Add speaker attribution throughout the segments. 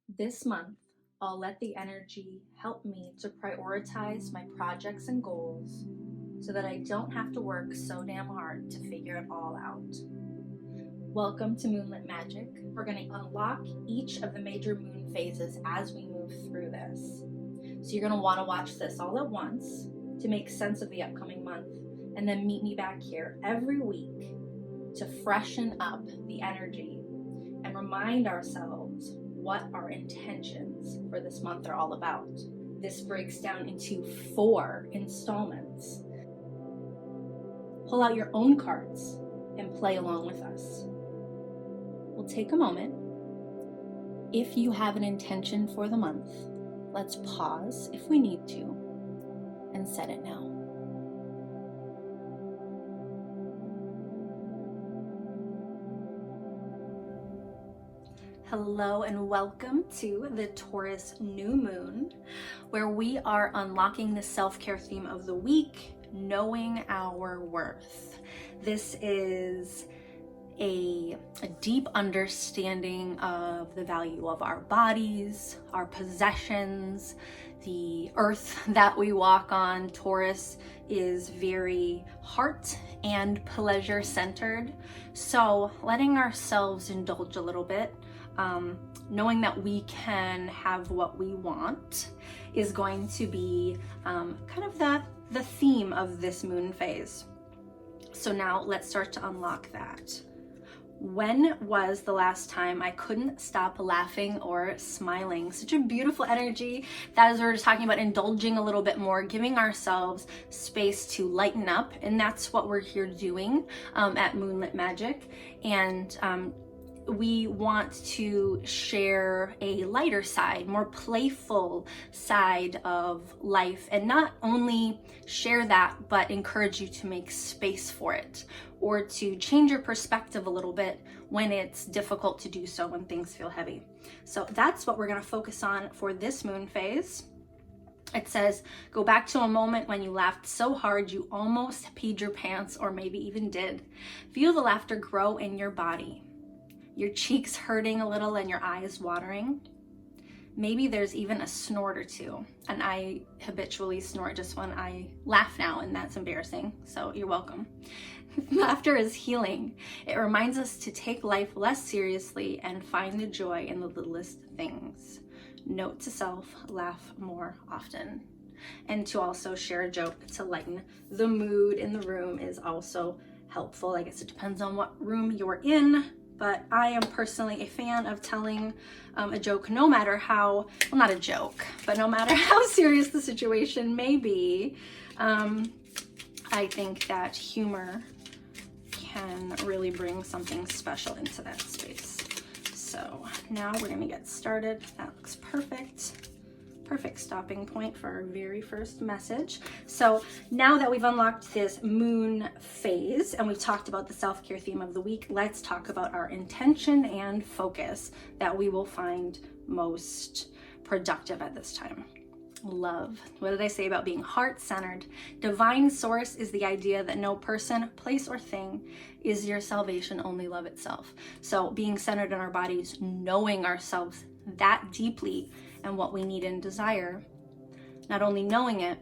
Speaker 1: This month, I'll let the energy help me to prioritize my projects and goals so that I don't have to work so damn hard to figure it all out. Welcome to Moonlit Magic. We're going to unlock each of the major moon phases as we move through this. So you're going to want to watch this all at once to make sense of the upcoming month, and then meet me back here every week to freshen up the energy and remind ourselves what our intentions for this month are all about. This breaks down into 4 installments. Pull out your own cards and play along with us. We'll take a moment. If you have an intention for the month, let's pause if we need to and set it now. Hello and welcome to the Taurus new moon, where we are unlocking the self-care theme of the week, knowing our worth. This is a deep understanding of the value of our bodies, our possessions, the earth that we walk on. Taurus is very heart and pleasure centered. So letting ourselves indulge a little bit, knowing that we can have what we want, is going to be kind of the theme of this moon phase. So now let's start to unlock that. When was the last time I couldn't stop laughing or smiling? Such a beautiful energy. That is, we're just talking about indulging a little bit more, giving ourselves space to lighten up. And that's what we're here doing at Moonlit Magic. And we want to share a lighter side, more playful side of life, and not only share that, but encourage you to make space for it, or to change your perspective a little bit when it's difficult to do so, when things feel heavy. So that's what we're going to focus on for this moon phase. It says, go back to a moment when you laughed so hard you almost peed your pants, or maybe even did. Feel the laughter grow in your body. Your cheeks hurting a little and your eyes watering. Maybe there's even a snort or two. And I habitually snort just when I laugh now, and that's embarrassing. So you're welcome. Laughter is healing. It reminds us to take life less seriously and find the joy in the littlest things. Note to self, laugh more often. And to also share a joke to lighten the mood in the room is also helpful. I guess it depends on what room you're in. But I am personally a fan of telling a joke, no matter how, well, not a joke, but no matter how serious the situation may be. I think that humor can really bring something special into that space. So now we're gonna get started. That looks perfect. Perfect stopping point for our very first message. So now that we've unlocked this moon phase and we've talked about the self-care theme of the week, let's talk about our intention and focus that we will find most productive at this time. Love. What did I say about being heart-centered? Divine source is the idea that no person, place, or thing is your salvation, only love itself. So being centered in our bodies, knowing ourselves that deeply and what we need and desire, not only knowing it,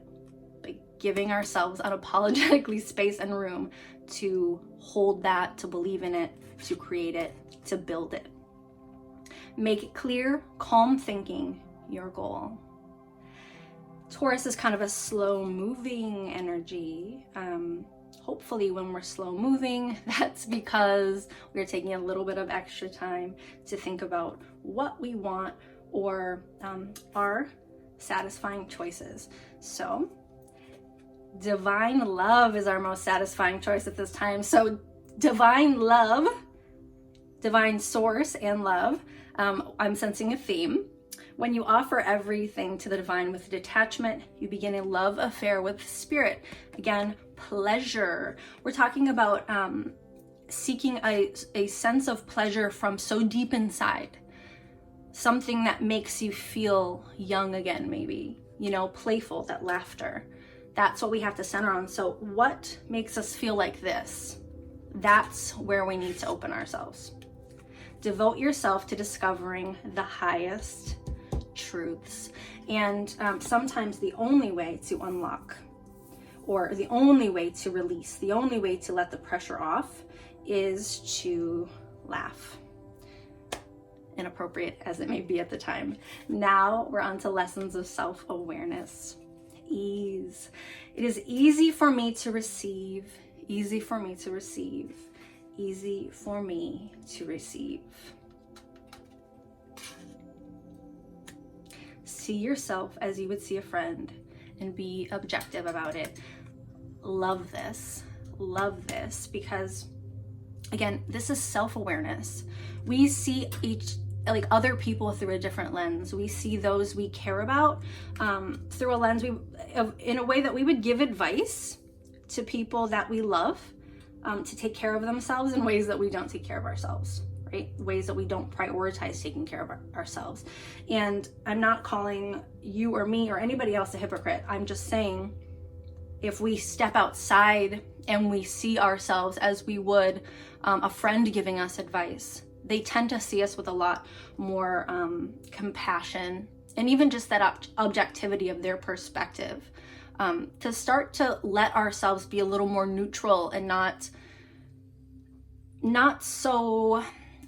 Speaker 1: but giving ourselves unapologetically space and room to hold that, to believe in it, to create it, to build it. Make it clear, calm thinking, your goal. Taurus is kind of a slow moving energy. Hopefully when we're slow moving, that's because we're taking a little bit of extra time to think about what we want, or our satisfying choices. So divine love is our most satisfying choice at this time. So divine love, divine source and love, I'm sensing a theme. When you offer everything to the divine with detachment, you begin a love affair with spirit. Again, pleasure. We're talking about seeking a sense of pleasure from so deep inside. Something that makes you feel young again, maybe, playful, that laughter. That's what we have to center on. So what makes us feel like this? That's where we need to open ourselves. Devote yourself to discovering the highest truths. And sometimes the only way to unlock, or the only way to release, the only way to let the pressure off is to laugh. Inappropriate as it may be at the time. Now we're on to lessons of self-awareness. Ease. It is easy for me to receive, easy for me to receive, easy for me to receive. See yourself as you would see a friend and be objective about it. Love this, because again, this is self-awareness. We see other people through a different lens. We see those we care about through a lens in a way that we would give advice to people that we love to take care of themselves in ways that we don't take care of ourselves, right? Ways that we don't prioritize taking care of ourselves. And I'm not calling you or me or anybody else a hypocrite. I'm just saying, if we step outside and we see ourselves as we would a friend giving us advice, they tend to see us with a lot more compassion and even just that objectivity of their perspective. To start to let ourselves be a little more neutral and not so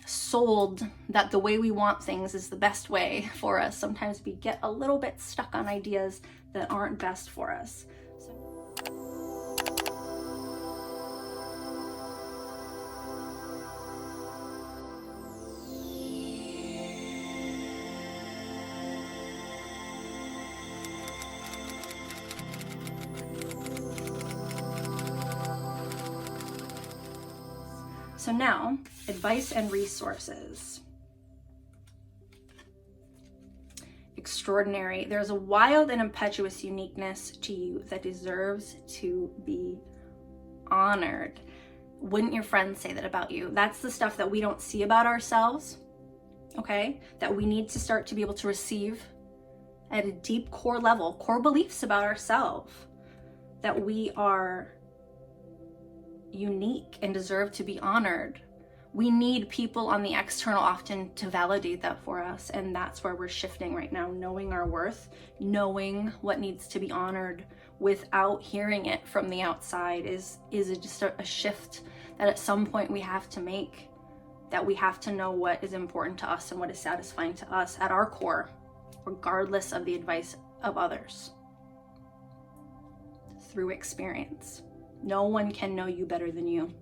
Speaker 1: sold that the way we want things is the best way for us. Sometimes we get a little bit stuck on ideas that aren't best for us. So now, advice and resources. Extraordinary. There's a wild and impetuous uniqueness to you that deserves to be honored. Wouldn't your friends say that about you? That's the stuff that we don't see about ourselves, okay? That we need to start to be able to receive at a deep core level, core beliefs about ourselves, that we are unique and deserve to be honored. We need people on the external often to validate that for us, and that's where we're shifting right now. Knowing our worth, knowing what needs to be honored without hearing it from the outside is just a shift that at some point we have to make, that we have to know what is important to us and what is satisfying to us at our core, regardless of the advice of others. Through experience. No one can know you better than you.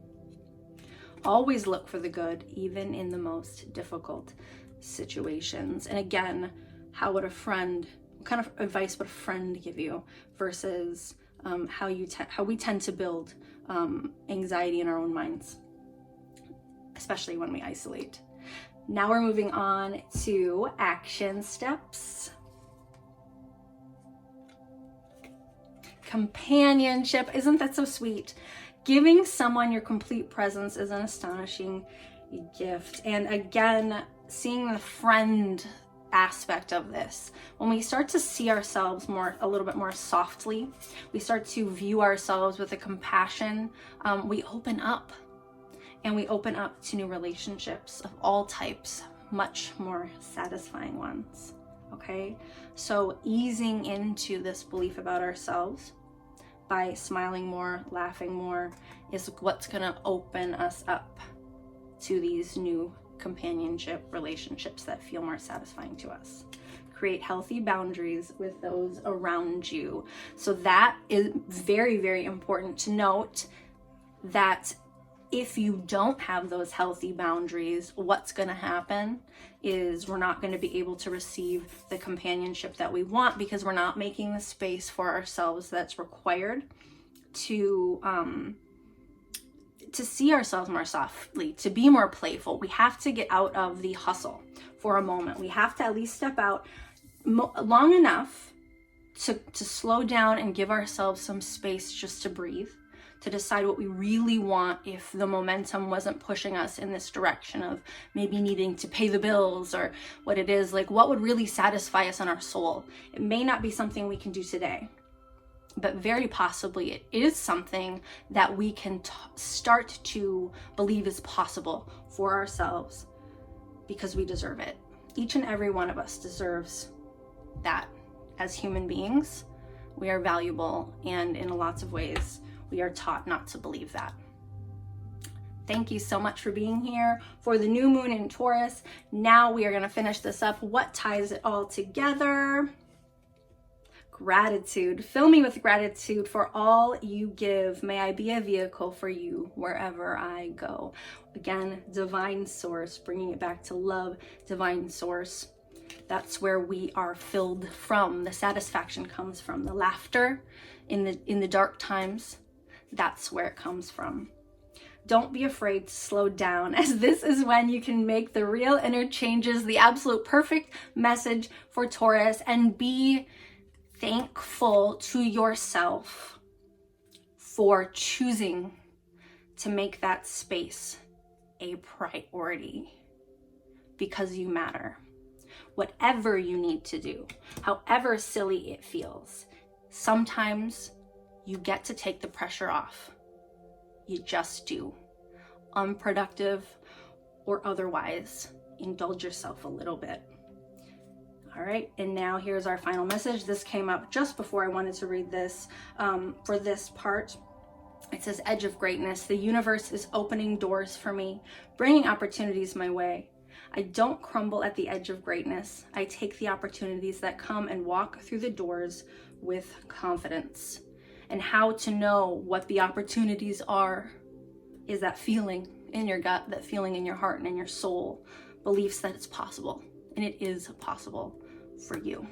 Speaker 1: Always look for the good, even in the most difficult situations. And again, what kind of advice would a friend give you versus how we tend to build anxiety in our own minds, especially when we isolate. Now we're moving on to action steps. Companionship. Isn't that so sweet? Giving someone your complete presence is an astonishing gift. And again, seeing the friend aspect of this, when we start to see ourselves a little bit more softly, we start to view ourselves with a compassion, we open up, and we open up to new relationships of all types, much more satisfying ones. Okay, so easing into this belief about ourselves by smiling more, laughing more, is what's gonna open us up to these new companionship relationships that feel more satisfying to us. Create healthy boundaries with those around you. So that is very, very important to note, that if you don't have those healthy boundaries, what's gonna happen is we're not gonna be able to receive the companionship that we want, because we're not making the space for ourselves that's required to see ourselves more softly, to be more playful. We have to get out of the hustle for a moment. We have to at least step out long enough to slow down and give ourselves some space just to breathe, to decide what we really want if the momentum wasn't pushing us in this direction of maybe needing to pay the bills, or what it is, like what would really satisfy us in our soul. It may not be something we can do today, but very possibly it is something that we can start to believe is possible for ourselves because we deserve it. Each and every one of us deserves that. As human beings, we are valuable, and in lots of ways, we are taught not to believe that. Thank you so much for being here for the new moon in Taurus. Now we are going to finish this up. What ties it all together? Gratitude. Fill me with gratitude for all you give. May I be a vehicle for you wherever I go. Again, divine source, bringing it back to love, divine source. That's where we are filled from. The satisfaction comes from. The laughter in the dark times, that's where it comes from. Don't be afraid to slow down, as this is when you can make the real inner changes, the absolute perfect message for Taurus, and be thankful to yourself for choosing to make that space a priority, because you matter. Whatever you need to do, however silly it feels, sometimes you get to take the pressure off. You just do. Unproductive or otherwise, indulge yourself a little bit. All right, and now here's our final message. This came up just before I wanted to read this. For this part, it says, Edge of greatness. The universe is opening doors for me, bringing opportunities my way. I don't crumble at the edge of greatness. I take the opportunities that come and walk through the doors with confidence. And how to know what the opportunities are is that feeling in your gut, that feeling in your heart and in your soul, beliefs that it's possible. And it is possible for you.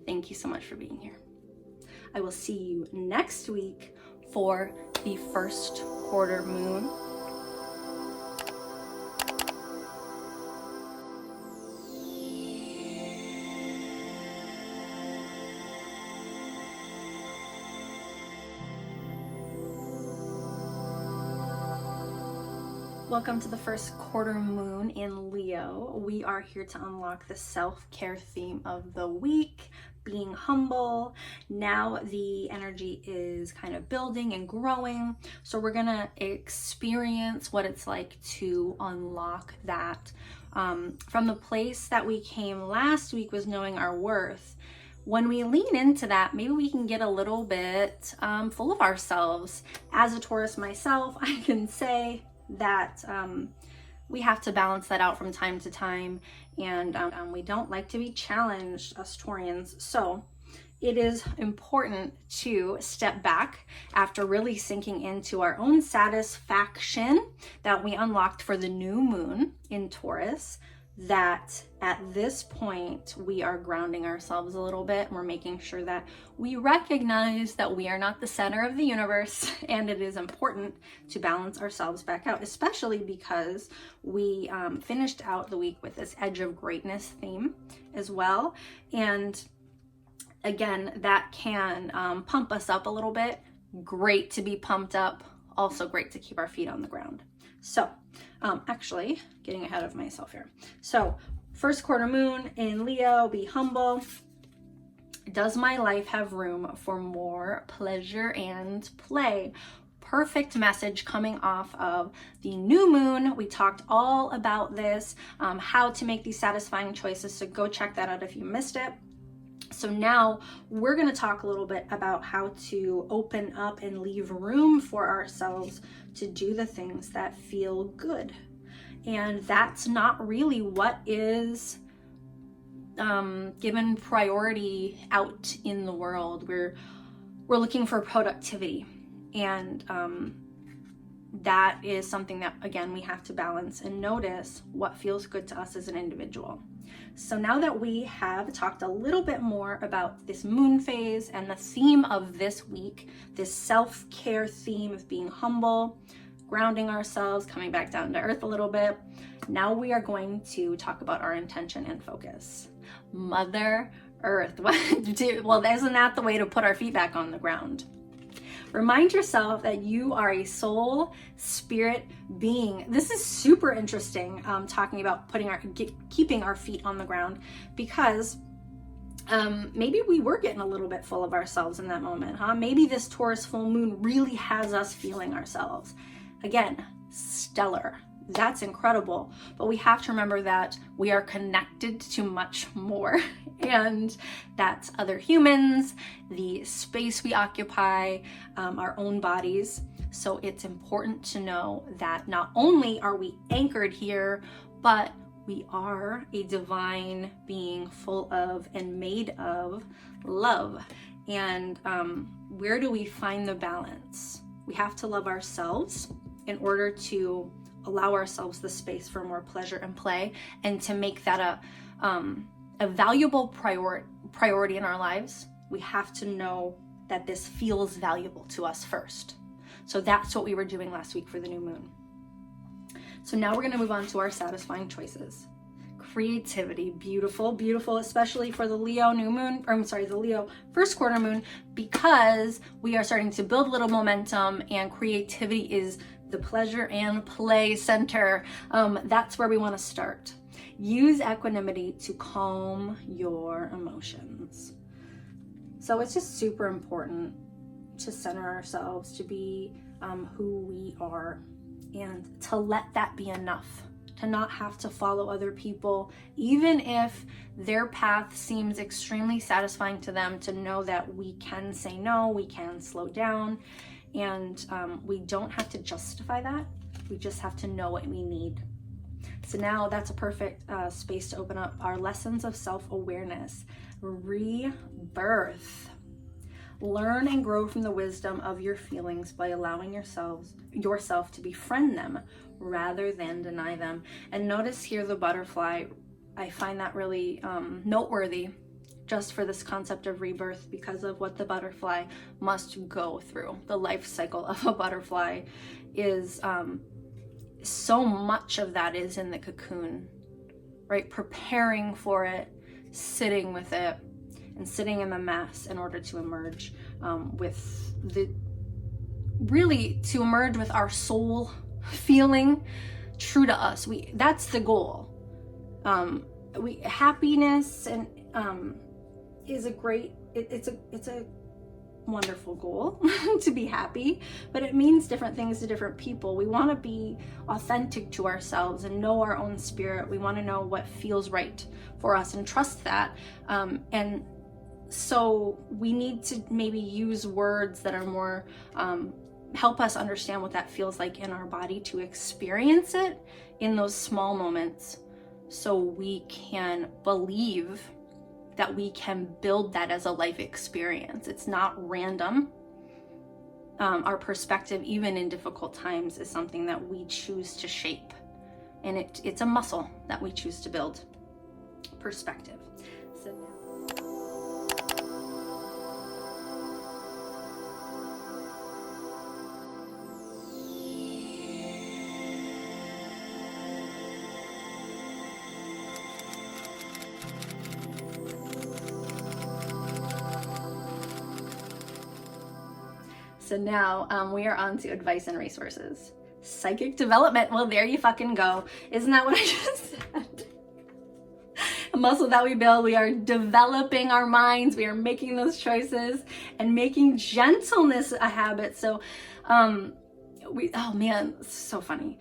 Speaker 1: Thank you so much for being here. I will see you next week for the first quarter moon. Welcome to the first quarter moon in Leo. We are here to unlock the self-care theme of the week, being humble. Now the energy is kind of building and growing. So we're gonna experience what it's like to unlock that. From the place that we came last week was knowing our worth. When we lean into that, maybe we can get a little bit full of ourselves. As a Taurus myself, I can say that we have to balance that out from time to time, and we don't like to be challenged, us Taurians. So it is important to step back after really sinking into our own satisfaction that we unlocked for the new moon in Taurus, that at this point we are grounding ourselves a little bit. We're making sure that we recognize that we are not the center of the universe, and it is important to balance ourselves back out, especially because we finished out the week with this Edge of Greatness theme as well. And again, that can pump us up a little bit. Great to be pumped up, also great to keep our feet on the ground. So actually getting ahead of myself here. So first quarter moon in Leo, be humble. Does my life have room for more pleasure and play? Perfect message coming off of the new moon. We talked all about this, how to make these satisfying choices. So go check that out if you missed it. So now we're going to talk a little bit about how to open up and leave room for ourselves to do the things that feel good. And that's not really what is given priority out in the world. We're looking for productivity, and that is something that, again, we have to balance and notice what feels good to us as an individual. So now that we have talked a little bit more about this moon phase and the theme of this week, this self-care theme of being humble, grounding ourselves, coming back down to earth a little bit, now we are going to talk about our intention and focus. Mother Earth. Well, isn't that the way to put our feet back on the ground? Remind yourself that you are a soul spirit being. This is super interesting, talking about keeping our feet on the ground, because maybe we were getting a little bit full of ourselves in that moment, huh? Maybe this Taurus full moon really has us feeling ourselves. Again, stellar. That's incredible. But we have to remember that we are connected to much more, and that's other humans, the space we occupy, our own bodies. So it's important to know that not only are we anchored here, but we are a divine being full of and made of love. And where do we find the balance? We have to love ourselves in order to allow ourselves the space for more pleasure and play, and to make that a valuable priority in our lives. We have to know that this feels valuable to us first. So that's what we were doing last week for the new moon. So now we're going to move on to our satisfying choices. Creativity, beautiful, beautiful, especially for the Leo new moon, or I'm sorry, the Leo first quarter moon, because we are starting to build a little momentum, and creativity is the pleasure and play center. That's where we want to start. Use equanimity to calm your emotions. So it's just super important to center ourselves, to be who we are, and to let that be enough, to not have to follow other people, even if their path seems extremely satisfying to them, to know that we can say no, we can slow down, and we don't have to justify that. We just have to know what we need. So now that's a perfect space to open up our lessons of self-awareness. Rebirth. Learn and grow from the wisdom of your feelings by allowing yourself to befriend them rather than deny them. And notice here the butterfly. I find that really noteworthy, just for this concept of rebirth, because of what the butterfly must go through. The life cycle of a butterfly is so much of that is in the cocoon, right? Preparing for it, sitting with it, and sitting in the mess in order to emerge to emerge with our soul feeling true to us. That's the goal. Happiness and is a great, it's a wonderful goal to be happy, but it means different things to different people. We want to be authentic to ourselves and know our own spirit. We want to know what feels right for us and trust that. And so we need to maybe use words that are more help us understand what that feels like in our body, to experience it in those small moments, so we can believe that we can build that as a life experience. It's not random. Our perspective, even in difficult times, is something that we choose to shape. And it's a muscle that we choose to build. Perspective. So now we are on to advice and resources. Psychic development. Well, there you fucking go. Isn't that what I just said? A muscle that we build. We are developing our minds. We are making those choices and making gentleness a habit. So oh man, so funny.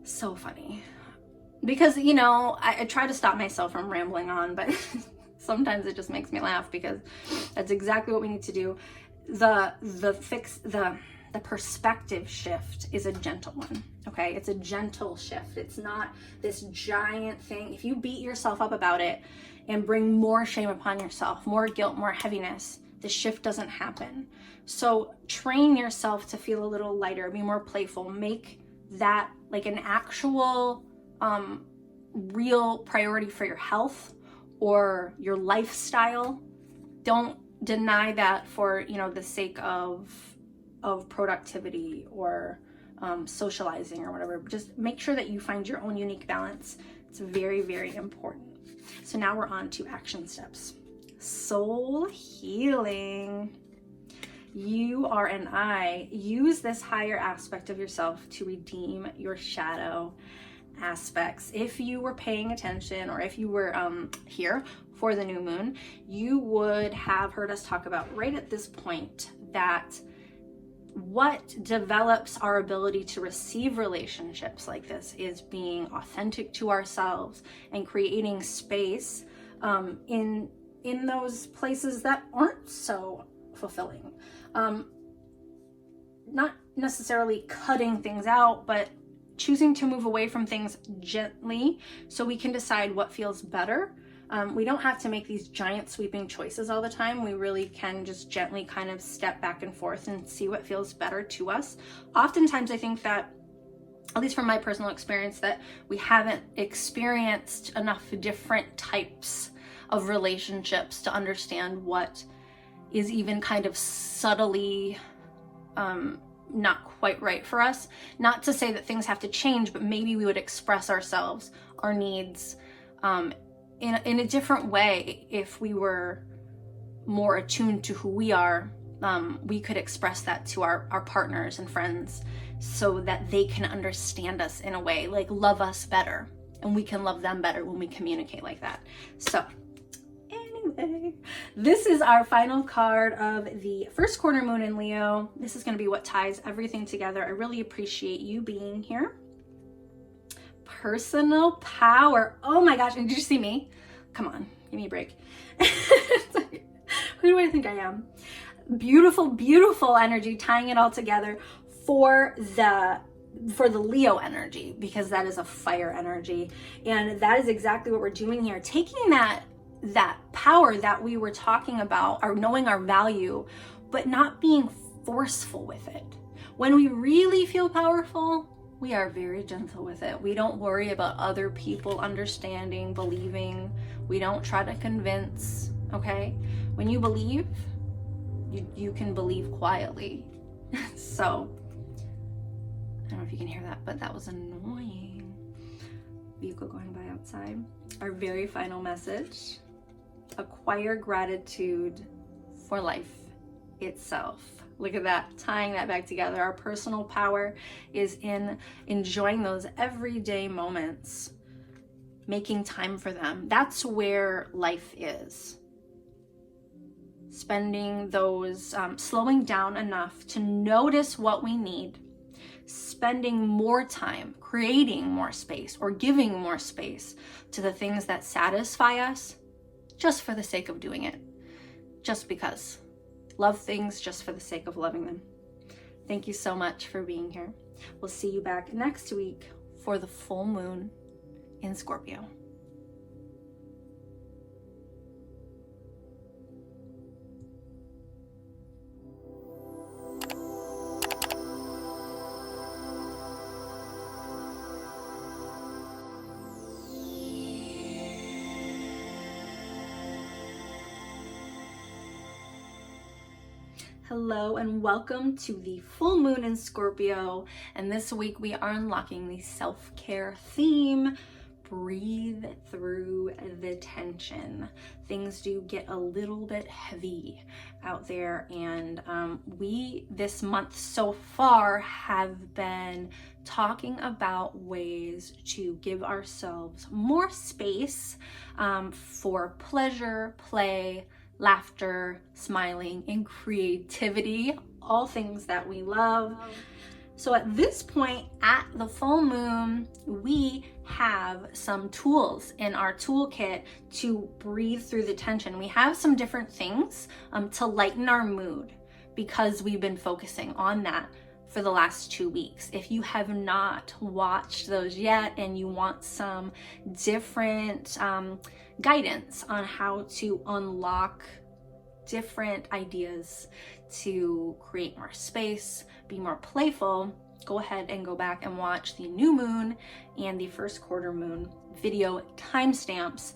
Speaker 1: So funny. Because, I try to stop myself from rambling on, but sometimes it just makes me laugh, because that's exactly what we need to do. The perspective shift is a gentle one, okay? It's a gentle shift. It's not this giant thing. If you beat yourself up about it and bring more shame upon yourself, more guilt, more heaviness, the shift doesn't happen. So train yourself to feel a little lighter, be more playful, make that like an actual real priority for your health or your lifestyle. Don't deny that for the sake of productivity or socializing or whatever. Just make sure that you find your own unique balance. It's very, very important. So now we're on to action steps. Soul healing. You are and I use this higher aspect of yourself to redeem your shadow aspects. If you were paying attention, or if you were here for the new moon, you would have heard us talk about right at this point that what develops our ability to receive relationships like this is being authentic to ourselves and creating space in those places that aren't so fulfilling. Not necessarily cutting things out, but choosing to move away from things gently so we can decide what feels better. We don't have to make these giant sweeping choices all the time. We really can just gently kind of step back and forth and see what feels better to us. Oftentimes I think that, at least from my personal experience, that we haven't experienced enough different types of relationships to understand what is even kind of subtly not quite right for us. Not to say that things have to change, but maybe we would express ourselves, our needs, in a different way. If we were more attuned to who we are, we could express that to our partners and friends so that they can understand us in a way, like love us better, and we can love them better when we communicate like that. So anyway, this is our final card of the first quarter moon in Leo. This is going to be what ties everything together. I really appreciate you being here. Personal power. Oh my gosh, and did you see me? Come on, give me a break. Who do I think I am? Beautiful, beautiful energy, tying it all together for the Leo energy, because that is a fire energy. And that is exactly what we're doing here. Taking that power that we were talking about, or knowing our value, but not being forceful with it. When we really feel powerful, we are very gentle with it. We don't worry about other people understanding, believing. We don't try to convince, okay? When you believe, you can believe quietly. So, I don't know if you can hear that, but that was annoying. Vehicle going by outside. Our very final message: acquire gratitude for life itself. Look at that, tying that back together. Our personal power is in enjoying those everyday moments, making time for them. That's where life is. Spending those, slowing down enough to notice what we need, spending more time, creating more space, or giving more space to the things that satisfy us, just for the sake of doing it, just because. Love things just for the sake of loving them. Thank you so much for being here. We'll see you back next week for the full moon in Scorpio. Hello and welcome to the full moon in Scorpio. And this week we are unlocking the self-care theme. Breathe through the tension. Things do get a little bit heavy out there, and we this month so far have been talking about ways to give ourselves more space for pleasure, play, laughter, smiling, and creativity, all things that we love. So at this point, at the full moon, we have some tools in our toolkit to breathe through the tension. We have some different things to lighten our mood, because we've been focusing on that for the last 2 weeks. If you have not watched those yet and you want some different guidance on how to unlock different ideas to create more space, be more playful, go ahead and go back and watch the new moon and the first quarter moon video timestamps.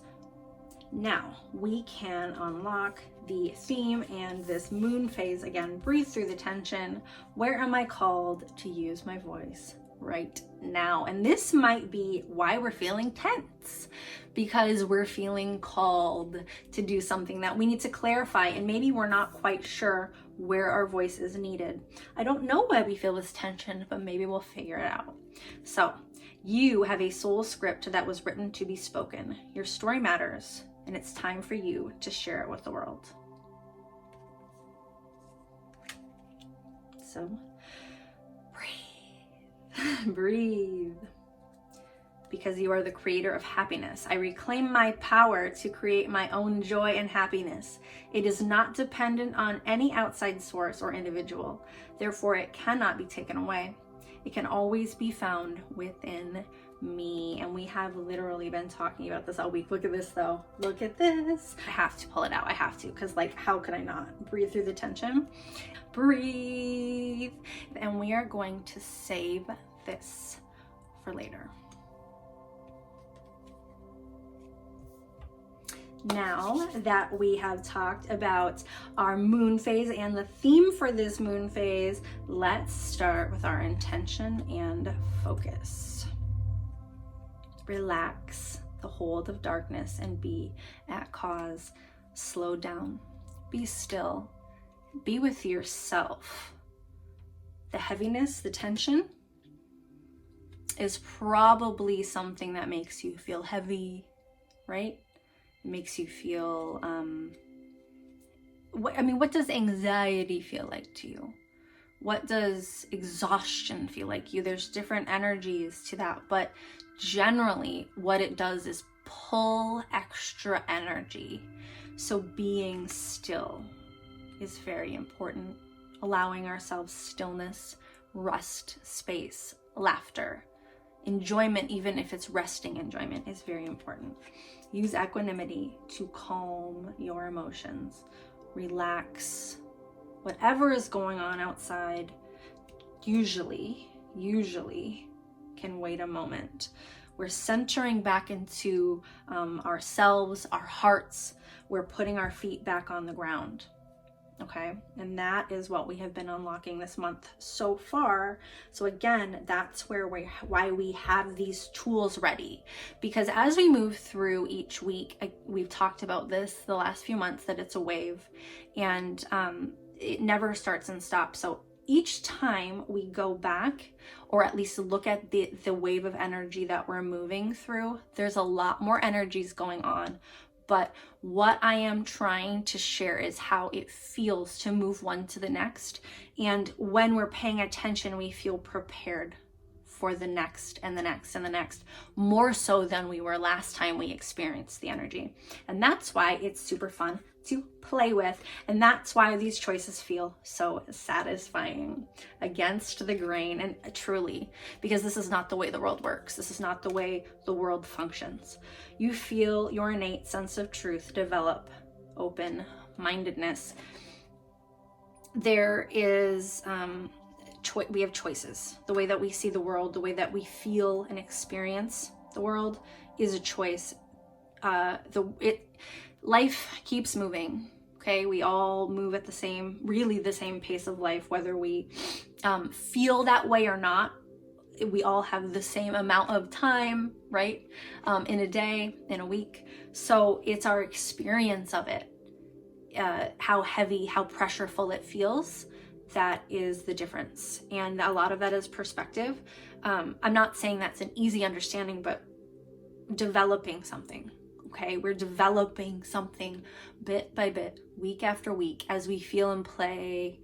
Speaker 1: Now we can unlock the theme and this moon phase again. Breathe through the tension. Where am I called to use my voice right now? And this might be why we're feeling tense, because we're feeling called to do something that we need to clarify, and maybe we're not quite sure where our voice is needed. I don't know why we feel this tension, but maybe we'll figure it out. So you have a soul script that was written to be spoken. Your story matters, and it's time for you to share it with the world. So breathe, breathe. Because you are the creator of happiness. I reclaim my power to create my own joy and happiness. It is not dependent on any outside source or individual. Therefore, it cannot be taken away. It can always be found within me. And we have literally been talking about this all week. Look at this though. Look at this. I have to pull it out. I have to, because like, how could I not? Breathe through the tension. Breathe. And we are going to save this for later. Now that we have talked about our moon phase and the theme for this moon phase, let's start with our intention and focus. Relax the hold of darkness and be at cause. Slow down. Be still. Be with yourself. The heaviness, the tension is probably something that makes you feel heavy, right? It makes you feel, what does anxiety feel like to you? What does exhaustion feel like to you? There's different energies to that, but generally what it does is pull extra energy. So being still is very important. Allowing ourselves stillness, rest, space, laughter, enjoyment, even if it's resting enjoyment, is very important. Use equanimity to calm your emotions. Relax. Whatever is going on outside usually can wait a moment. We're centering back into ourselves, our hearts. We're putting our feet back on the ground. Okay, and that is what we have been unlocking this month so far. So again, that's why we have these tools ready, because as we move through each week, we've talked about this the last few months, that it's a wave, and it never starts and stops. So each time we go back, or at least look at the wave of energy that we're moving through, there's a lot more energies going on. But what I am trying to share is how it feels to move one to the next. And when we're paying attention, we feel prepared for the next and the next and the next, more so than we were last time we experienced the energy. And that's why it's super fun to play with. And that's why these choices feel so satisfying, against the grain, and truly, because this is not the way the world works. This is not the way the world functions. You feel your innate sense of truth develop, open-mindedness. There is, we have choices. The way that we see the world, the way that we feel and experience the world is a choice. Life keeps moving, okay? We all move at the same pace of life, whether we feel that way or not. We all have the same amount of time, right? In a day, in a week. So it's our experience of it, how heavy, how pressureful it feels, that is the difference. And a lot of that is perspective. I'm not saying that's an easy understanding, but developing something. Okay, we're developing something bit by bit, week after week, as we feel and play.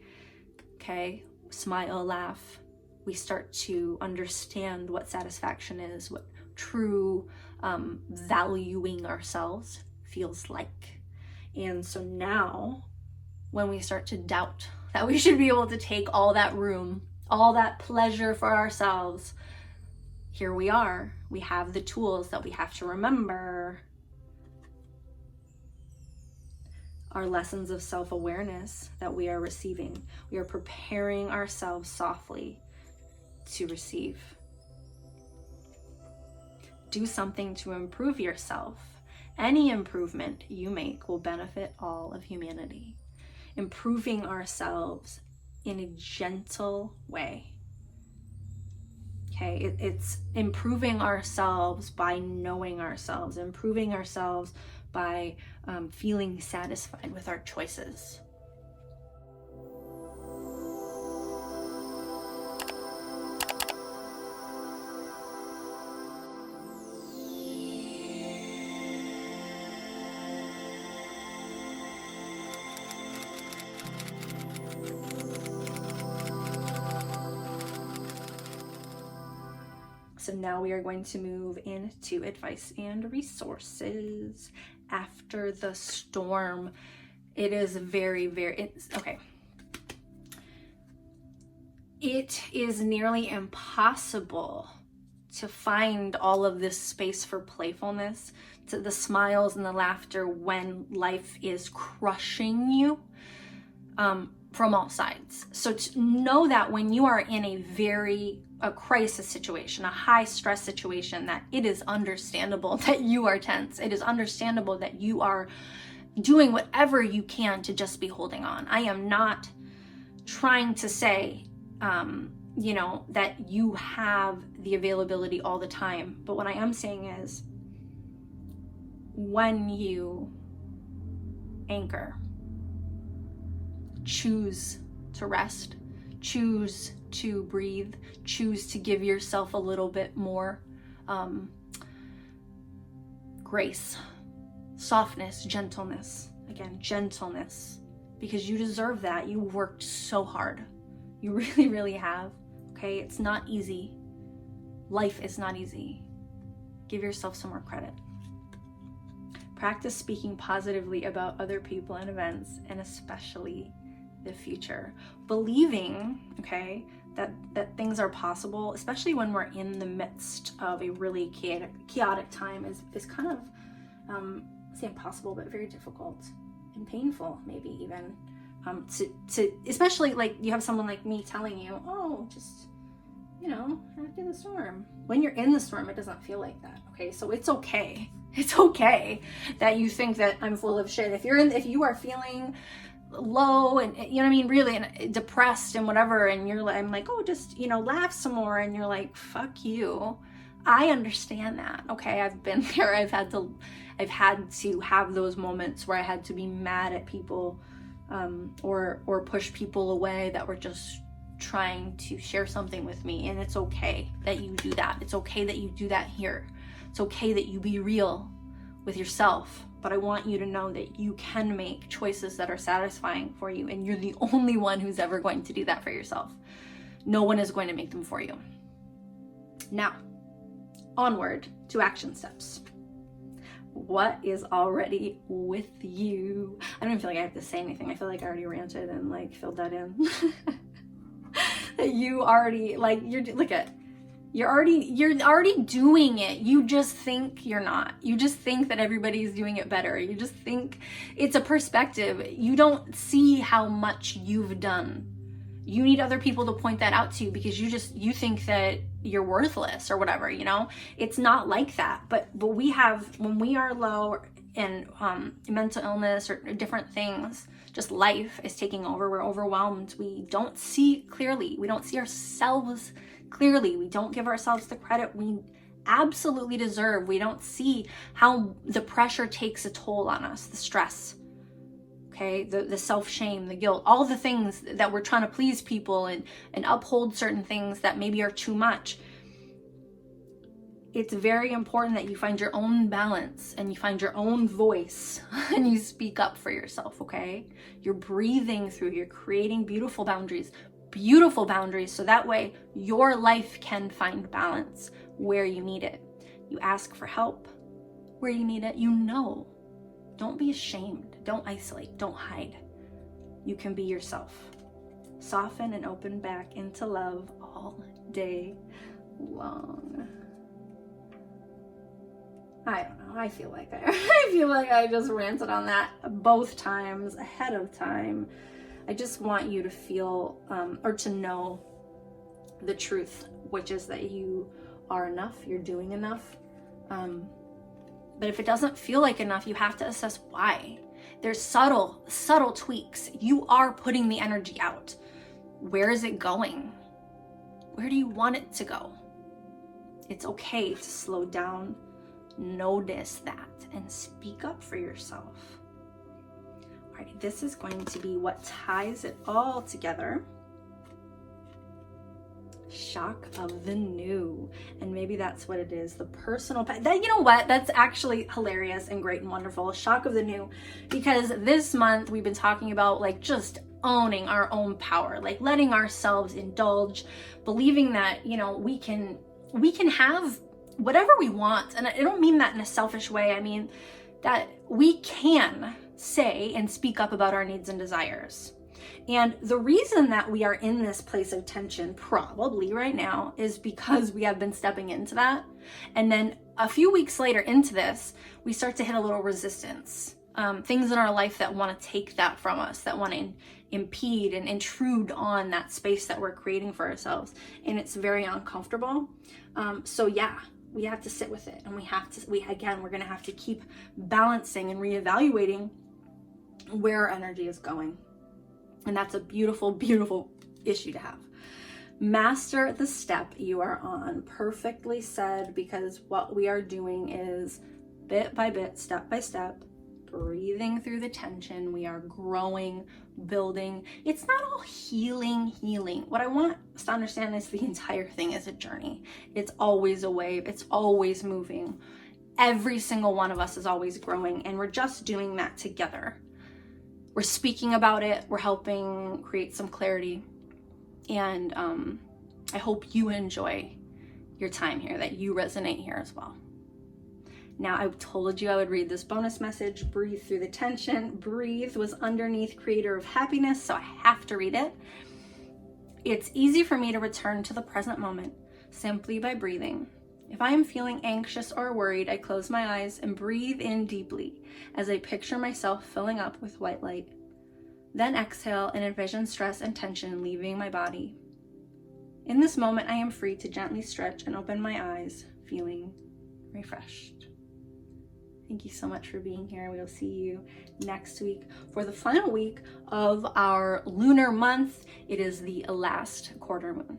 Speaker 1: Okay, smile, laugh. We start to understand what satisfaction is, what true valuing ourselves feels like. And so now, when we start to doubt that we should be able to take all that room, all that pleasure for ourselves, here we are. We have the tools that we have to remember. Our lessons of self-awareness that we are receiving. We are preparing ourselves softly to receive. Do something to improve yourself. Any improvement you make will benefit all of humanity. Improving ourselves in a gentle way. Okay, it's improving ourselves by knowing ourselves, improving ourselves by feeling satisfied with our choices. So now we are going to move into advice and resources after the storm. It is okay. It is nearly impossible to find all of this space for playfulness, to the smiles and the laughter when life is crushing you from all sides. So to know that when you are in a crisis situation, a high stress situation, that it is understandable that you are tense. It is understandable that you are doing whatever you can to just be holding on. I am not trying to say, that you have the availability all the time. But what I am saying is, when you anchor, choose to rest, choose to breathe, choose to give yourself a little bit more grace, softness, gentleness. Again, gentleness, because you deserve that. You worked so hard. You really, really have. Okay, it's not easy. Life is not easy. Give yourself some more credit. Practice speaking positively about other people and events, and especially the future. Believing, okay, that things are possible, especially when we're in the midst of a really chaotic time, is kind of, say impossible, but very difficult and painful, maybe even. To especially like you have someone like me telling you, oh, just, after the storm. When you're in the storm, it doesn't feel like that. Okay, so it's okay. It's okay that you think that I'm full of shit. If you are feeling low and really and depressed and whatever, and I'm like, oh, just laugh some more, and you're like, fuck you. I understand that. Okay, I've been there. I've had to have those moments where I had to be mad at people. Or push people away that were just trying to share something with me. And it's okay that you do that. It's okay that you do that here. It's okay that you be real with yourself. But I want you to know that you can make choices that are satisfying for you. And you're the only one who's ever going to do that for yourself. No one is going to make them for you. Now, onward to action steps. What is already with you? I don't even feel like I have to say anything. I feel like I already ranted and filled that in. That you already you're already doing it. You just think you're not. You just think that everybody's doing it better. You just think it's a perspective. You don't see how much you've done. You need other people to point that out to you, because you think that you're worthless or whatever, It's not like that. But when we are low and mental illness or different things, just life is taking over, we're overwhelmed, we don't see clearly, we don't see ourselves clearly, we don't give ourselves the credit we absolutely deserve, we don't see how the pressure takes a toll on us, the stress. Okay, the self-shame, the guilt, all the things that we're trying to please people and uphold certain things that maybe are too much. It's very important that you find your own balance and you find your own voice and you speak up for yourself, okay? You're breathing through, you're creating beautiful boundaries, so that way your life can find balance where you need it. You ask for help where you need it, Don't be ashamed. Don't isolate. Don't hide. You can be yourself. Soften and open back into love all day long. I don't know. I feel like I just ranted on that both times ahead of time. I just want you to feel or to know the truth, which is that you are enough. You're doing enough. But if it doesn't feel like enough, you have to assess why. There's subtle tweaks. You are putting the energy out. Where is it going? Where do you want it to go? It's okay to slow down, notice that, and speak up for yourself. All right, this is going to be what ties it all together. Shock of the new. And maybe that's what it is, the personal that, you know what, that's actually hilarious and great and wonderful. Shock of the new, because this month we've been talking about just owning our own power, letting ourselves indulge, believing that we can we can have whatever we want. And I don't mean that in a selfish way. I mean that we can say and speak up about our needs and desires. And the reason that we are in this place of tension probably right now is because we have been stepping into that. And then a few weeks later into this, we start to hit a little resistance. Things in our life that want to take that from us, that want to impede and intrude on that space that we're creating for ourselves. And it's very uncomfortable. So yeah, we have to sit with it, and we're going to have to keep balancing and reevaluating where our energy is going. And that's a beautiful, beautiful issue to have. Master the step you are on. Perfectly said, because what we are doing is bit by bit, step by step, breathing through the tension. We are growing, building. It's not all healing. What I want us to understand is the entire thing is a journey. It's always a wave. It's always moving. Every single one of us is always growing, and we're just doing that together. We're speaking about it. We're helping create some clarity. And I hope you enjoy your time here, that you resonate here as well. Now, I told you I would read this bonus message, breathe through the tension. Breathe was underneath creator of happiness, so I have to read it. It's easy for me to return to the present moment simply by breathing. If I am feeling anxious or worried, I close my eyes and breathe in deeply as I picture myself filling up with white light. Then exhale and envision stress and tension leaving my body. In this moment, I am free to gently stretch and open my eyes, feeling refreshed. Thank you so much for being here. We will see you next week for the final week of our lunar month. It is the last quarter moon.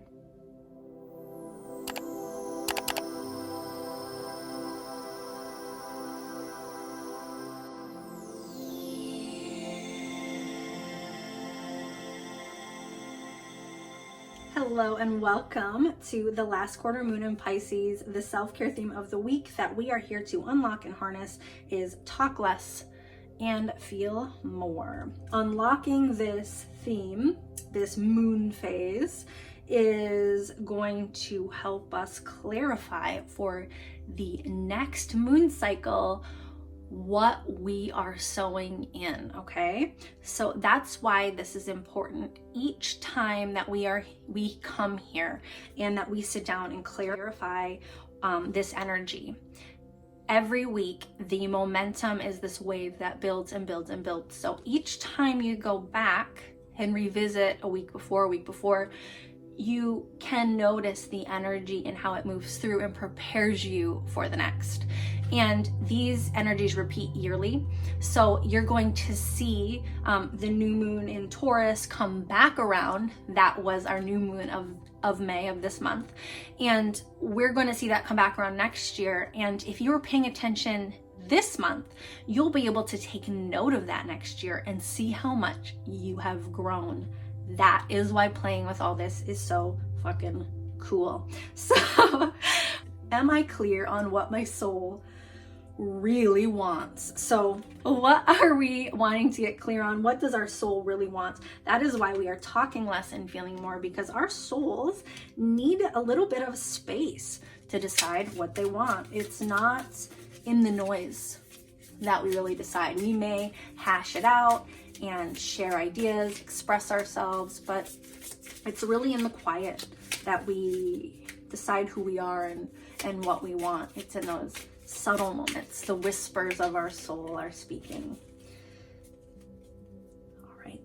Speaker 1: Hello and welcome to the last quarter moon in Pisces. The self-care theme of the week that we are here to unlock and harness is talk less and feel more. Unlocking this theme, this moon phase, is going to help us clarify for the next moon cycle what we are sowing in, okay? So that's why this is important. Each time that we come here and that we sit down and clarify this energy, every week the momentum is this wave that builds and builds and builds. So each time you go back and revisit a week before, you can notice the energy and how it moves through and prepares you for the next. And these energies repeat yearly. So you're going to see the new moon in Taurus come back around. That was our new moon of May of this month. And we're going to see that come back around next year. And if you were paying attention this month, you'll be able to take note of that next year and see how much you have grown. That is why playing with all this is so fucking cool. So, am I clear on what my soul really wants? So, what are we wanting to get clear on? What does our soul really want? That is why we are talking less and feeling more, because our souls need a little bit of space to decide what they want. It's not in the noise that we really decide. We may hash it out and share ideas, express ourselves, but it's really in the quiet that we decide who we are and what we want. It's in those subtle moments, the whispers of our soul are speaking. All right.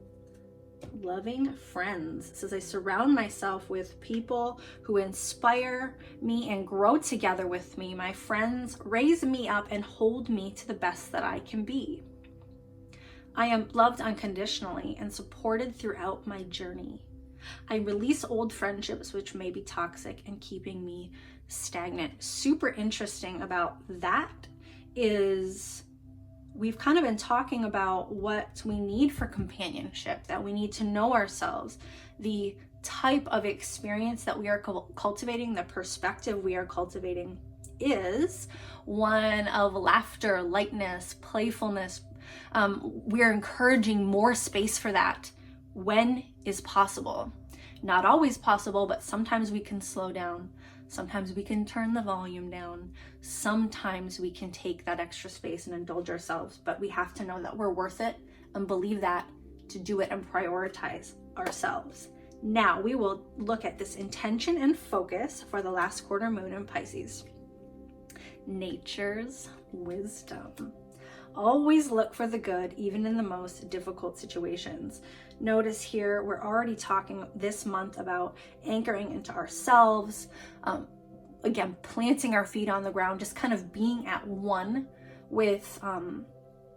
Speaker 1: Loving friends. It says, I surround myself with people who inspire me and grow together with me. My friends raise me up and hold me to the best that I can be. I am loved unconditionally and supported throughout my journey. I release old friendships which may be toxic and keeping me stagnant. Super interesting about that is we've kind of been talking about what we need for companionship, that we need to know ourselves, the type of experience that we are cultivating, the perspective we are cultivating is one of laughter, lightness, playfulness. We're encouraging more space for that when is possible. Not always possible, but sometimes we can slow down. Sometimes we can turn the volume down. Sometimes we can take that extra space and indulge ourselves, but we have to know that we're worth it and believe that to do it and prioritize ourselves. Now we will look at this intention and focus for the last quarter moon in Pisces. Nature's wisdom. Always look for the good, even in the most difficult situations. Notice here, we're already talking this month about anchoring into ourselves, again, planting our feet on the ground, just kind of being at one with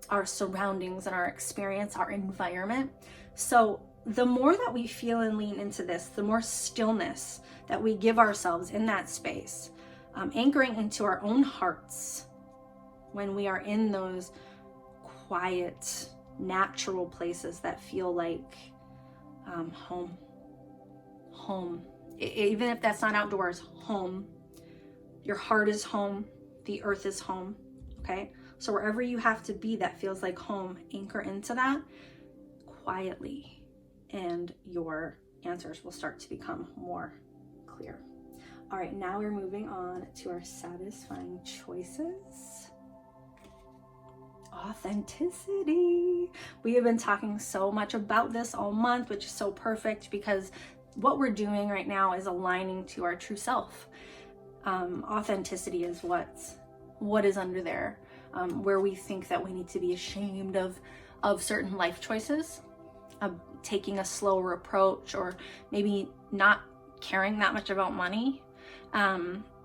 Speaker 1: our surroundings and our experience, our environment. So the more that we feel and lean into this, the more stillness that we give ourselves in that space, anchoring into our own hearts when we are in those quiet, natural places that feel like home. Even if that's not outdoors, home. Your heart is home. The earth is home. Okay? So wherever you have to be that feels like home, anchor into that quietly, and your answers will start to become more clear. All right, now we're moving on to our satisfying choices. Authenticity. We have been talking so much about this all month, which is so perfect because what we're doing right now is aligning to our true self. Authenticity is what is under there, where we think that we need to be ashamed of certain life choices, of taking a slower approach, or maybe not caring that much about money.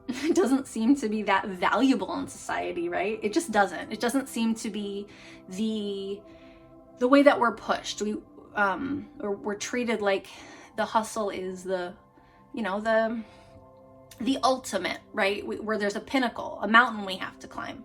Speaker 1: It doesn't seem to be that valuable in society, right? It just doesn't. It doesn't seem to be the way that we're pushed. Or we're treated like the hustle is the ultimate, right? Where there's a pinnacle, a mountain we have to climb.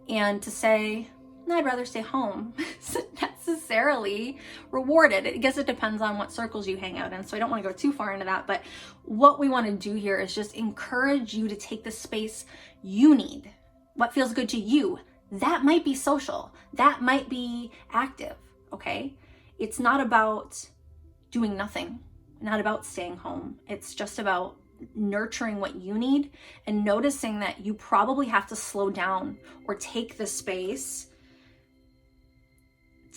Speaker 1: And to say, no, I'd rather stay home, isn't necessarily rewarded. I guess it depends on what circles you hang out in, so I don't want to go too far into that. But what we want to do here is just encourage you to take the space you need, what feels good to you. That might be social, that might be active, okay? It's not about doing nothing, not about staying home. It's just about nurturing what you need and noticing that you probably have to slow down or take the space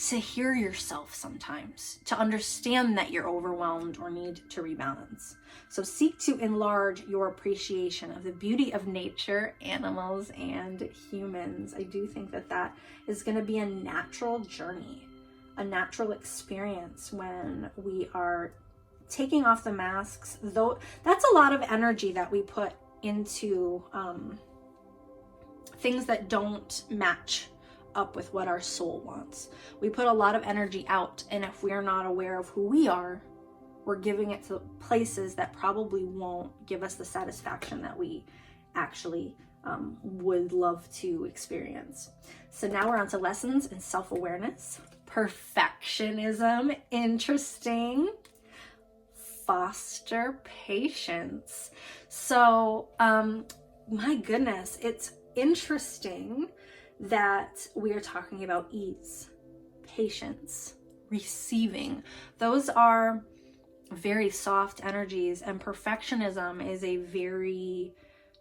Speaker 1: to hear yourself sometimes, to understand that you're overwhelmed or need to rebalance. So seek to enlarge your appreciation of the beauty of nature, animals, and humans. I do think that is going to be a natural journey, a natural experience when we are taking off the masks. Though that's a lot of energy that we put into things that don't match up with what our soul wants. We put a lot of energy out, and if we're not aware of who we are, we're giving it to places that probably won't give us the satisfaction that we actually would love to experience. So now we're on to lessons in self-awareness. Perfectionism, interesting. Foster patience. So my goodness, it's interesting that we are talking about ease, patience, receiving. Those are very soft energies, and perfectionism is a very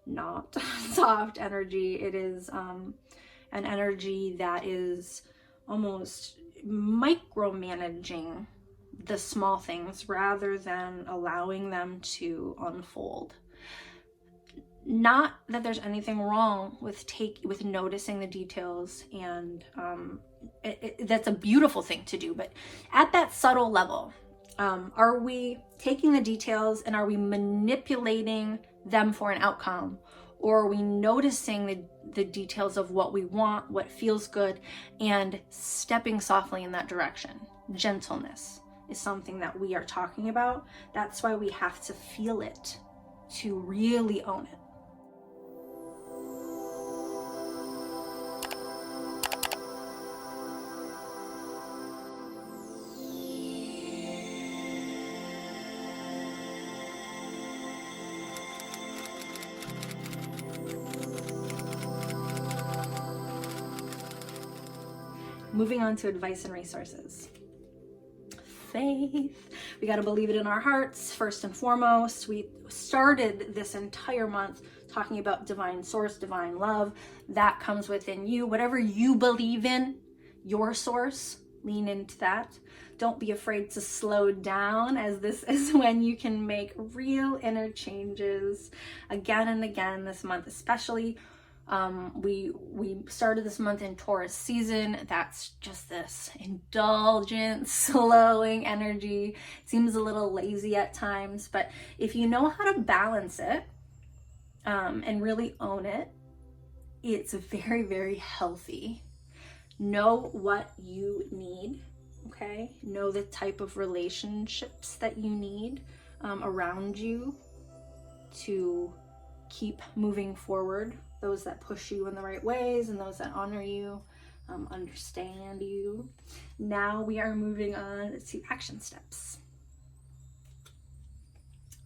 Speaker 1: not soft energy. It is an energy that is almost micromanaging the small things rather than allowing them to unfold. Not that there's anything wrong with noticing the details, and that's a beautiful thing to do, but at that subtle level, are we taking the details and are we manipulating them for an outcome, or are we noticing the details of what we want, what feels good, and stepping softly in that direction? Gentleness is something that we are talking about. That's why we have to feel it to really own it. Moving on to advice and resources. faith. We got to believe it in our hearts first and foremost. We started this entire month talking about divine source, divine love that comes within you. Whatever you believe in, your source, lean into that. Don't be afraid to slow down, as this is when you can make real inner changes again and again this month, especially. We started this month in Taurus season. That's just this indulgent, slowing energy. It seems a little lazy at times, but if you know how to balance it, and really own it, it's very, very healthy. Know what you need, okay? Know the type of relationships that you need around you to keep moving forward. Those that push you in the right ways and those that honor you, understand you. Now we are moving on to action steps.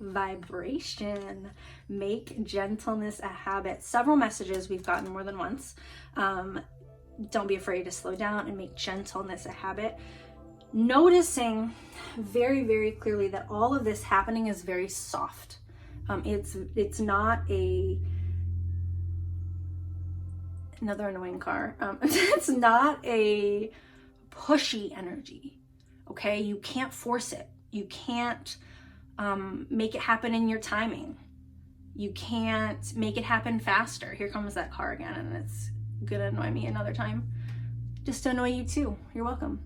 Speaker 1: Vibration. Make gentleness a habit. Several messages we've gotten more than once. Don't be afraid to slow down and make gentleness a habit. Noticing very, very clearly that all of this happening is very soft. It's not another annoying car. It's not a pushy energy. Okay, you can't force it. You can't make it happen in your timing. You can't make it happen faster. Here comes that car again, and it's gonna annoy me another time. Just to annoy you too. You're welcome.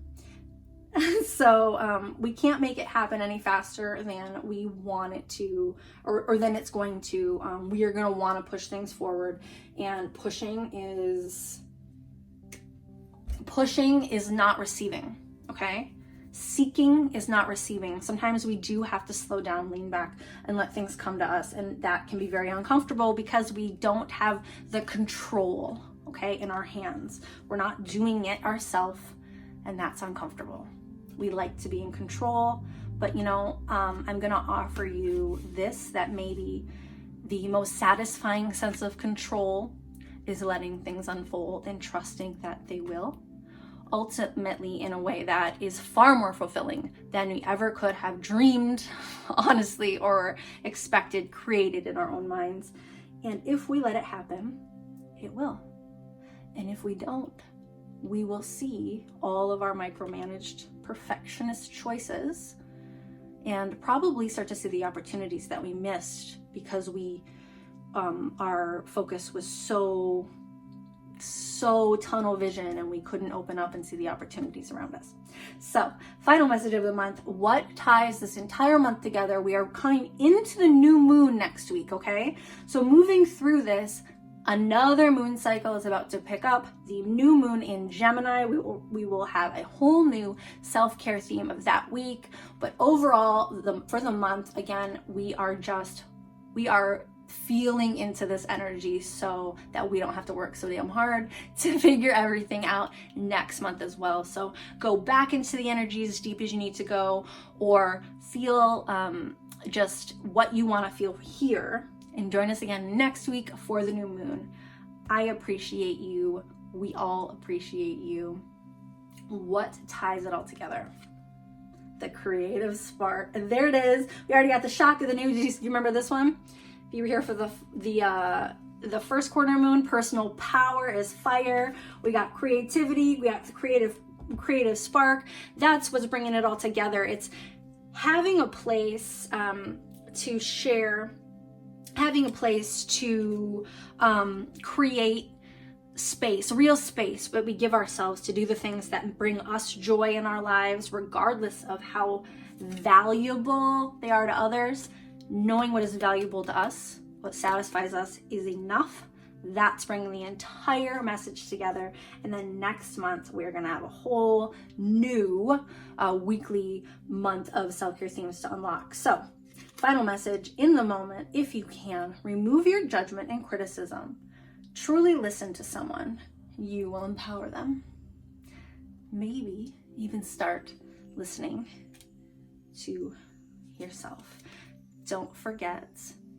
Speaker 1: So we can't make it happen any faster than we want it to, or than it's going to. We are going to want to push things forward, and pushing is not receiving. Okay, seeking is not receiving. Sometimes we do have to slow down, lean back, and let things come to us, and that can be very uncomfortable because we don't have the control, okay, in our hands. We're not doing it ourselves, and that's uncomfortable. We like to be in control, but I'm gonna offer you this, that maybe the most satisfying sense of control is letting things unfold and trusting that they will, ultimately in a way that is far more fulfilling than we ever could have dreamed, honestly, or expected, created in our own minds. And if we let it happen, it will. And if we don't, we will see all of our micromanaged perfectionist choices and probably start to see the opportunities that we missed because our focus was so tunnel vision and we couldn't open up and see the opportunities around us. So, final message of the month. What ties this entire month together? We are coming into the new moon next week, okay? So moving through this, another moon cycle is about to pick up. The new moon in Gemini. We will have a whole new self-care theme of that week. But overall, for the month, again, we are feeling into this energy so that we don't have to work so damn hard to figure everything out next month as well. So go back into the energy as deep as you need to go, or feel just what you want to feel here. And join us again next week for the new moon. I appreciate you. We all appreciate you. What ties it all together? The creative spark. There it is. We already got the shock of the news. Do you remember this one? If you were here for the first quarter moon, personal power is fire. We got creativity. We got the creative spark. That's what's bringing it all together. It's having a place to share, having a place to create space, real space, but we give ourselves to do the things that bring us joy in our lives, regardless of how valuable they are to others. Knowing what is valuable to us, what satisfies us, is enough. That's bringing the entire message together. And then next month, we're going to have a whole new weekly month of self-care themes to unlock. So, final message: in the moment, if you can, remove your judgment and criticism. Truly listen to someone. You will empower them. Maybe even start listening to yourself. Don't forget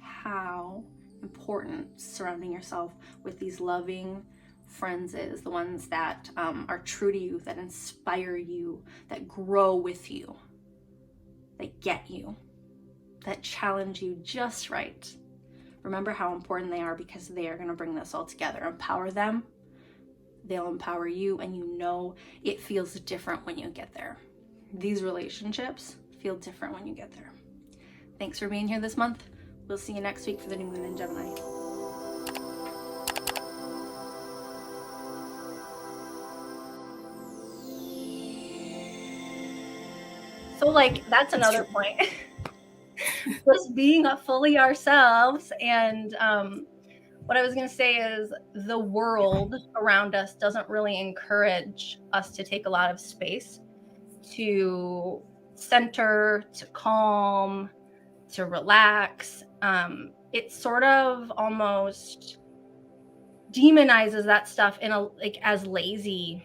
Speaker 1: how important surrounding yourself with these loving friends is. The ones that are true to you, that inspire you, that grow with you. that get you, that challenge you just right. Remember how important they are, because they are going to bring this all together. Empower them, they'll empower you, and you know it feels different when you get there. These relationships feel different when you get there. Thanks for being here this month. We'll see you next week for the new moon in Gemini. So like, that's another point. Just being fully ourselves. And what I was going to say is the world around us doesn't really encourage us to take a lot of space to center, to calm, to relax. It sort of almost demonizes that stuff in a like as lazy.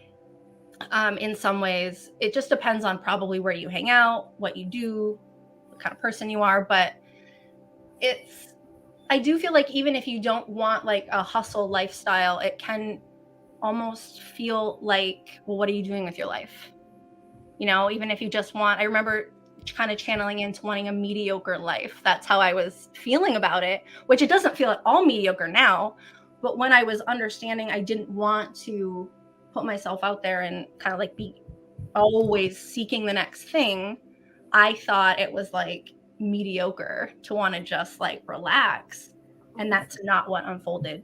Speaker 1: In some ways, it just depends on probably where you hang out, what you do, what kind of person you are. But I do feel like even if you don't want like a hustle lifestyle, it can almost feel like, well, what are you doing with your life? You know, even if you just want, I remember kind of channeling into wanting a mediocre life. That's how I was feeling about it, which it doesn't feel at all mediocre now. But when I was understanding, I didn't want to put myself out there and kind of like be always seeking the next thing. I thought it was like mediocre to want to just like relax. And that's not what unfolded.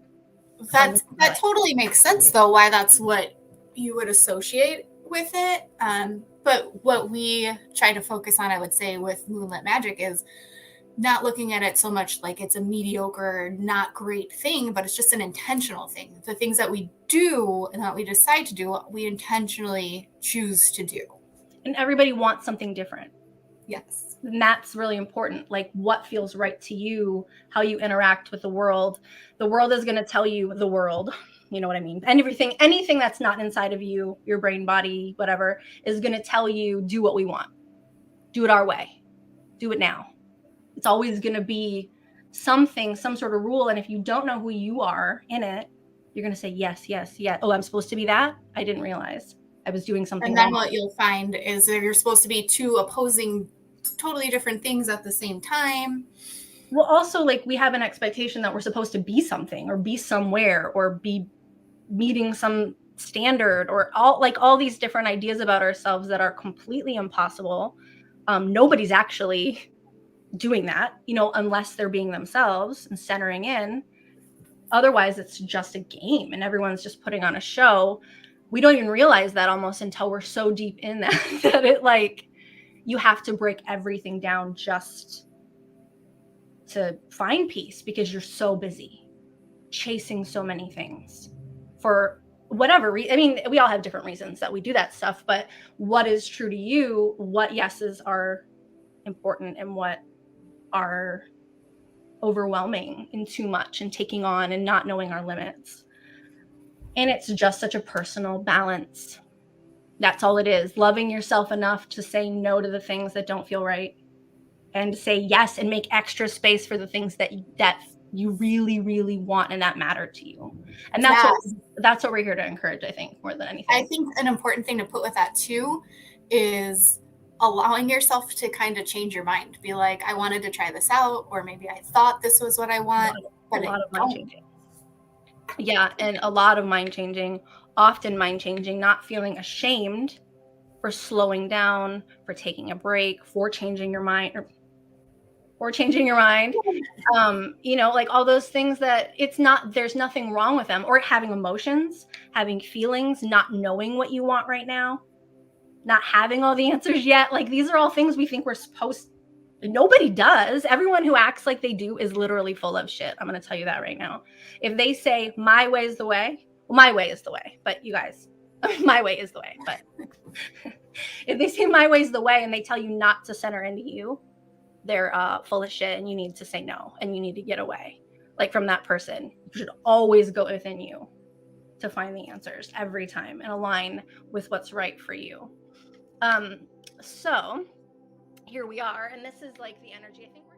Speaker 2: That totally makes sense though, why that's what you would associate with it. But what we try to focus on, I would say, with Moonlit Magic is not looking at it so much like it's a mediocre, not great thing, but it's just an intentional thing. The things that we do and that we decide to do, we intentionally choose to do.
Speaker 1: And everybody wants something different.
Speaker 2: Yes.
Speaker 1: And that's really important. Like what feels right to you, how you interact with the world. The world is going to tell you the world. You know what I mean? And anything that's not inside of you, your brain, body, whatever, is going to tell you, do what we want. Do it our way. Do it now. It's always going to be something, some sort of rule. And if you don't know who you are in it, you're going to say, yes, yes, yes. Oh, I'm supposed to be that? I didn't realize I was doing something
Speaker 2: And then
Speaker 1: wrong.
Speaker 2: what you'll find is that you're supposed to be two opposing, totally different things at the same time.
Speaker 1: Well, also, like, we have an expectation that we're supposed to be something or be somewhere or be meeting some standard or all these different ideas about ourselves that are completely impossible. Nobody's actually doing that, unless they're being themselves and centering in. Otherwise, it's just a game and everyone's just putting on a show. We don't even realize that almost until we're so deep in that that it like you have to break everything down just to find peace because you're so busy chasing so many things for whatever reason. I mean, we all have different reasons that we do that stuff, but what is true to you, what yeses are important and what are overwhelming and too much and taking on and not knowing our limits. And it's just such a personal balance. That's all it is. Loving yourself enough to say no to the things that don't feel right and to say yes and make extra space for the things that you really, really want and that matter to you. And that's what we're here to encourage, I think, more than anything.
Speaker 2: I think an important thing to put with that too is allowing yourself to kind of change your mind. Be like, I wanted to try this out, or maybe I thought this was what I want, but
Speaker 1: a lot of mind changing. Yeah, and a lot of mind changing, often mind changing, not feeling ashamed for slowing down, for taking a break, for changing your mind, or changing your mind. Like all those things that there's nothing wrong with them, or having emotions, having feelings, not knowing what you want right now, not having all the answers yet. Like these are all things we think we're supposed to. Nobody does. Everyone who acts like they do is literally full of shit. I'm going to tell you that right now. If they say my way is the way, well, my way is the way, but you guys, my way is the way. But if they say my way is the way and they tell you not to center into you, they're full of shit and you need to say no and you need to get away like from that person. You should always go within you to find the answers every time and align with what's right for you. So here we are, and this is like the energy I think we're